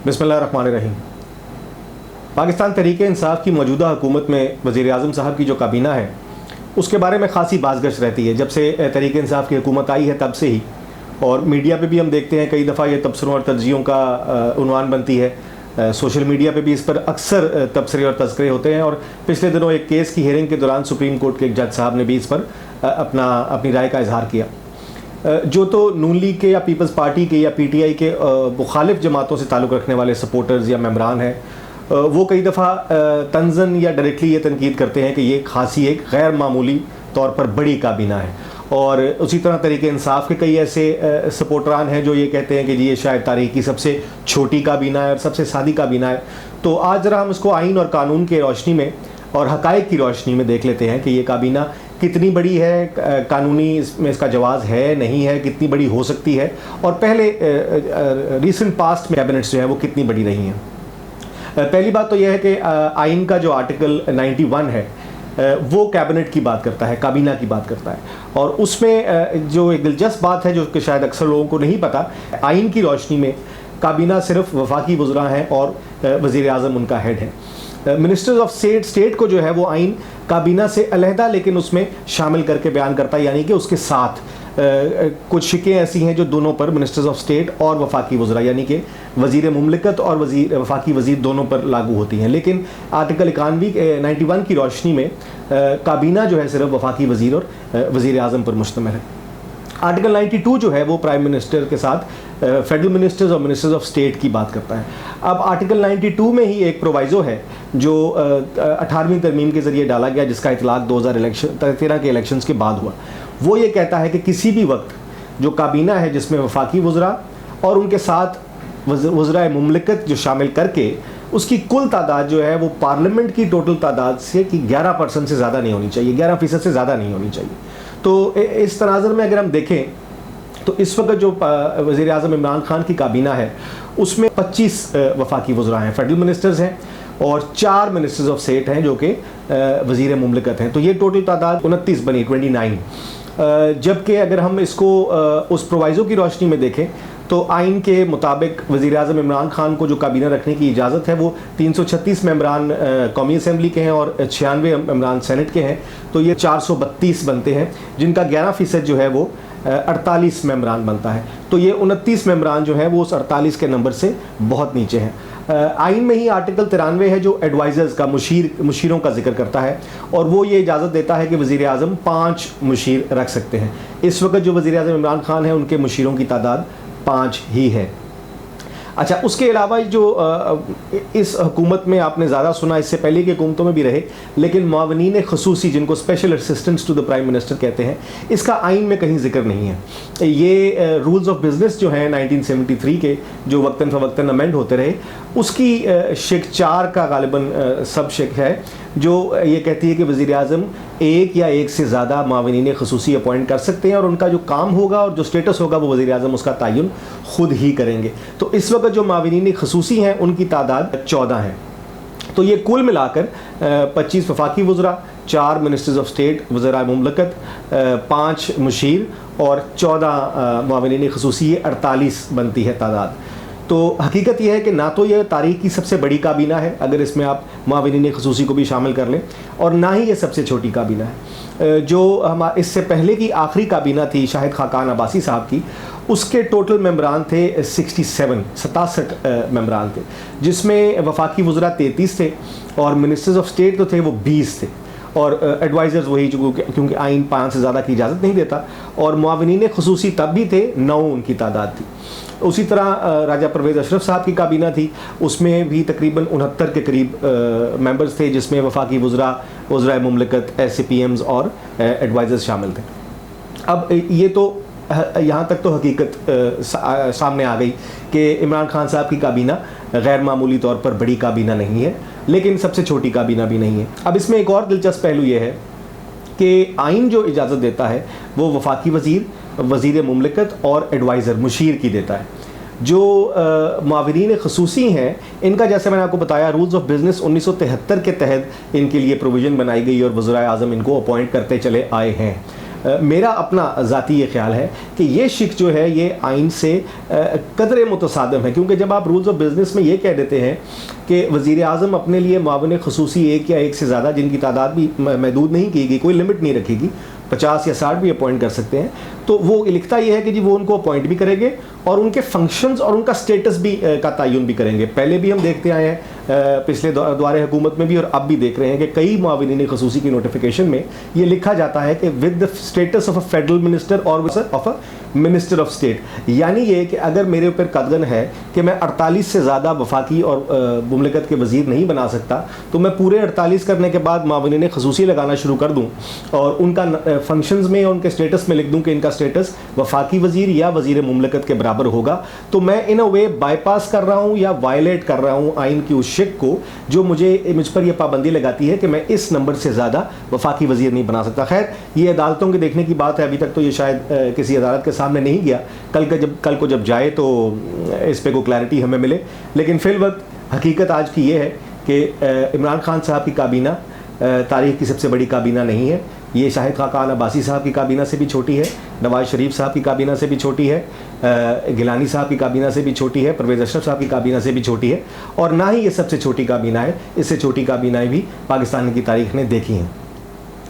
बिस्मिल्लाहिर्रहमानिर्रहीम। पाकिस्तान तहरीक इंसाफ की मौजूदा हुकूमत में वज़ीर आज़म साहब की जो काबीना है उसके बारे में ख़ासी बाज़गश रहती है। जब से तहरीक इंसाफ की हुकूमत आई है तब से ही, और मीडिया पे भी हम देखते हैं कई दफ़ा ये तबसरों और तरजीहों का उन्वान बनती है। सोशल मीडिया पे भी इस पर अक्सर तबसरे और तज़किरे होते हैं, और पिछले दिनों एक केस की हियरिंग के दौरान सुप्रीम कोर्ट के एक जज साहब ने भी इस पर अपनी राय का इजहार किया। जो तो नून लीग के या पीपल्स पार्टी के या PTI के मुखालिफ जमातों से ताल्लुक़ रखने वाले सपोर्टर्स या मेम्बरान हैं, वो कई दफ़ा तंज़न या डायरेक्टली ये तनकीद करते हैं कि ये खासी एक गैर मामूली तौर पर बड़ी काबीना है। और उसी तरह तहरीक इंसाफ के कई ऐसे सपोर्टरान हैं जो ये कहते हैं कि जी ये शायद तारीख़ की सबसे छोटी काबीना है और सबसे सादी काबीना है। तो आज ज़रा हम इसको आइन और कानून की रोशनी में और हक़ाइक़ की रोशनी में देख लेते हैं कि ये काबीना कितनी बड़ी है, कानूनी इसमें इसका जवाज़ है नहीं है, कितनी बड़ी हो सकती है, और पहले रीसेंट पास्ट में कैबिनेट्स जो है वो कितनी बड़ी रही हैं। पहली बात तो यह है कि आइन का जो आर्टिकल 91 है वो कैबिनेट की बात करता है, काबीना की बात करता है, और उसमें जो एक दिलचस्प बात है जो कि शायद अक्सर लोगों को नहीं पता, आइन की रोशनी में काबीना सिर्फ वफाकी वज़रा हैं और वज़ीर आज़म उनका हेड है। मिनिस्टर्स ऑफ स्टेट को जो है वो आइन काबीना से अलहदा लेकिन उसमें शामिल करके बयान करता है, यानी कि उसके साथ कुछ शिकें ऐसी हैं जो दोनों पर, मिनिस्टर्स ऑफ स्टेट और वफाकी वज़रा यानी कि वज़ीर मुमलिकत और वफाकी वज़ीर दोनों पर लागू होती हैं। लेकिन आर्टिकल 91 की रोशनी में काबीना जो है सिर्फ वफाकी वज़ीर और वज़ीर आज़म पर मुश्तमिल है। आर्टिकल 92 जो है वो प्राइम मिनिस्टर के साथ फेडरल मिनिस्टर्स और मिनिस्टर्स ऑफ स्टेट की बात करता है। अब आर्टिकल 92 में ही एक प्रोवाइज़ो है जो 18वीं तरमीम के ज़रिए डाला गया, जिसका इतलाक़ 2013 के इलेक्शंस के बाद हुआ। वो ये कहता है कि किसी भी वक्त जो काबीना है जिसमें वफाकी वज़रा और उनके साथ वज़रा मुमलिकत जो शामिल करके उसकी कुल तादाद जो है वो पार्लियामेंट की टोटल तादाद से कि 11% से ज़्यादा नहीं होनी चाहिए, 11% से ज़्यादा नहीं होनी चाहिए। तो इस तनाज़ुर में अगर हम देखें तो इस वक्त जो वज़ीर आज़म इमरान खान की काबीना है उसमें 25 वफाकी वज़रा हैं, फेडरल मिनिस्टर्स हैं, और 4 मिनिस्टर्स ऑफ स्टेट हैं जो कि वज़ीर मुमलिकत हैं। तो ये टोटल तादाद 29 बनी, 29। जबकि अगर हम इसको उस प्रोवाइज़ो की रोशनी में देखें तो आइन के मुताबिक वज़ीर आज़म इमरान खान को जो काबीना रखने की इजाज़त है वो 336 मेम्बरान कौमी असम्बली के हैं और 96 मेम्बरान सेनेट के हैं। तो ये 432 बनते हैं, जिनका 11% जो है वो 48 मेम्बरान बनता है। तो ये 29 मेम्बरान जो हैं वो उस 48 के नंबर से बहुत नीचे हैं। आइन में ही आर्टिकल 93 है जो एडवाइज़र्स का, मुशीरों का जिक्र करता है, और वो ये इजाज़त देता है कि वज़ीर आज़म 5 मुशीर रख सकते हैं। इस वक्त जो वज़ीर आज़म इमरान खान है उनके मुशीरों की तादाद 5 ही है। अच्छा, उसके अलावा जो इस हुकूमत में आपने ज़्यादा सुना, इससे पहले की हुकूमतों में भी रहे, लेकिन मावनीन ख़ुसूसी जिनको special assistants to the prime minister कहते हैं, इसका आइन में कहीं जिक्र नहीं है। ये रूल्स ऑफ बिज़नेस जो हैं 1973 के, जो वक्तन फ़वक्तन अमेंड होते रहे, उसकी शिक 4 का गालिबन सब शिक है जो ये कहती है कि वज़ीर आज़म एक या एक से ज़्यादा मावनीन ख़ुसूसी अपॉइंट कर सकते हैं, और उनका जो काम होगा और जो स्टेटस होगा वो वज़ीर आज़म उसका तयन ख़ुद ही करेंगे। तो इस वक्त जो मावनीन ख़ुसूसी हैं उनकी तादाद 14 है। तो ये कुल मिलाकर 25 वफाकी वज़रा, 4 मिनिस्टर्स ऑफ स्टेट वज़रा मुमलिकत, 5 मुशीर और 14 मावनीन ख़ुसूसी, 48 बनती है तादाद। तो हकीकत यह है कि ना तो यह तारीख़ की सबसे बड़ी काबीना है अगर इसमें आप मावनीन ख़ुसूसी को भी शामिल कर लें, और ना ही ये सबसे छोटी काबीना है। जो इससे पहले की आखिरी काबीना थी शाहिद खाकान अब्बासी साहब की, उसके टोटल मेम्बरान थे 67 मेम्बरान थे, जिसमें वफाकी वज़रा 33 थे और मिनिस्टर्स ऑफ स्टेट तो थे वो 20 थे, और एडवाइज़र्स वही जो क्योंकि आइन 5 से ज़्यादा की इजाज़त नहीं देता, और मुआविनीन ख़ुसूसी तब भी थे, 9 उनकी तादाद थी। उसी तरह राजा परवेज़ अशरफ साहब की काबीना थी, उसमें भी तकरीबन 69 के करीब मेंबर्स थे, जिसमें वफाकी वज़रा मुमलिकत, SCPMs और एडवाइज़र्स शामिल थे। अब ये तो यहाँ तक तो हकीकत सामने आ गई कि इमरान खान साहब की काबीना गैर मामूली तौर पर बड़ी काबीना नहीं है, लेकिन सबसे छोटी काबीना भी नहीं है। अब इसमें एक और दिलचस्प पहलू ये है कि आइन जो इजाज़त देता है वो वफाकी वज़ीर, वज़ीर मुमलिकत और एडवाइज़र मुशीर की देता है। जो मावरीन ख़ुसूसी हैं इनका, जैसे मैंने आपको बताया, रूल्स ऑफ बिज़नेस 1973 के तहत इनके लिए प्रोविज़न बनाई गई और वज़ीर आज़म इनको अपॉइंट करते चले आए हैं। میرا اپنا ذاتی یہ خیال ہے کہ یہ شک جو ہے یہ آئین سے قدرے متصادم ہے، کیونکہ جب آپ رولز آف بزنس میں یہ کہہ دیتے ہیں کہ وزیر اعظم اپنے لیے معاون خصوصی ایک یا ایک سے زیادہ، جن کی تعداد بھی محدود نہیں کی گئی، کوئی لمٹ نہیں رکھے گی، 50 یا 60 بھی اپوائنٹ کر سکتے ہیں، تو وہ لکھتا یہ ہے کہ جی وہ ان کو اپوائنٹ بھی کریں گے اور ان کے فنکشنز اور ان کا سٹیٹس بھی کا تعین بھی کریں گے۔ پہلے بھی ہم دیکھتے آئے ہیں پچھلے دورے حکومت میں بھی، اور اب بھی دیکھ رہے ہیں کہ کئی معاونین خصوصی کی نوٹیفیکیشن میں یہ لکھا جاتا ہے کہ with the status of a federal minister اور of a minister of state, یعنی یہ کہ اگر میرے اوپر قدغن ہے کہ میں 48 سے زیادہ وفاقی اور مملکت کے وزیر نہیں بنا سکتا، تو میں پورے 48 کرنے کے بعد معاونین خصوصی لگانا شروع کر دوں اور ان کا فنکشنز میں، ان کے سٹیٹس میں لکھ دوں کہ ان کا سٹیٹس وفاقی وزیر یا وزیر مملکت کے برابر ہوگا، تو میں ان اے وے بائی پاس کر رہا ہوں یا وائلیٹ کر رہا ہوں آئین کی اس شک کو جو مجھ پر یہ پابندی لگاتی ہے کہ میں اس نمبر سے زیادہ وفاقی وزیر نہیں بنا سکتا۔ خیر یہ عدالتوں کے دیکھنے کی بات ہے، ابھی تک تو یہ شاید کسی عدالت کے سامنے نہیں گیا، کل کو جب جائے تو اس پہ کوئی کلیئرٹی ہمیں ملے، لیکن فی الوقت حقیقت آج کی یہ ہے کہ عمران خان صاحب کی کابینہ تاریخ کی سب سے بڑی کابینہ نہیں ہے، یہ شاہد خاقان عباسی صاحب کی کابینہ سے بھی چھوٹی ہے، نواز شریف صاحب کی کابینہ سے بھی چھوٹی ہے، گیلانی صاحب کی کابینہ سے بھی چھوٹی ہے، پرویز اشرف صاحب کی کابینہ سے بھی چھوٹی ہے، اور نہ ہی یہ سب سے چھوٹی کابینہ ہے، اس سے چھوٹی کابینہ بھی پاکستان کی تاریخ نے دیکھی ہیں۔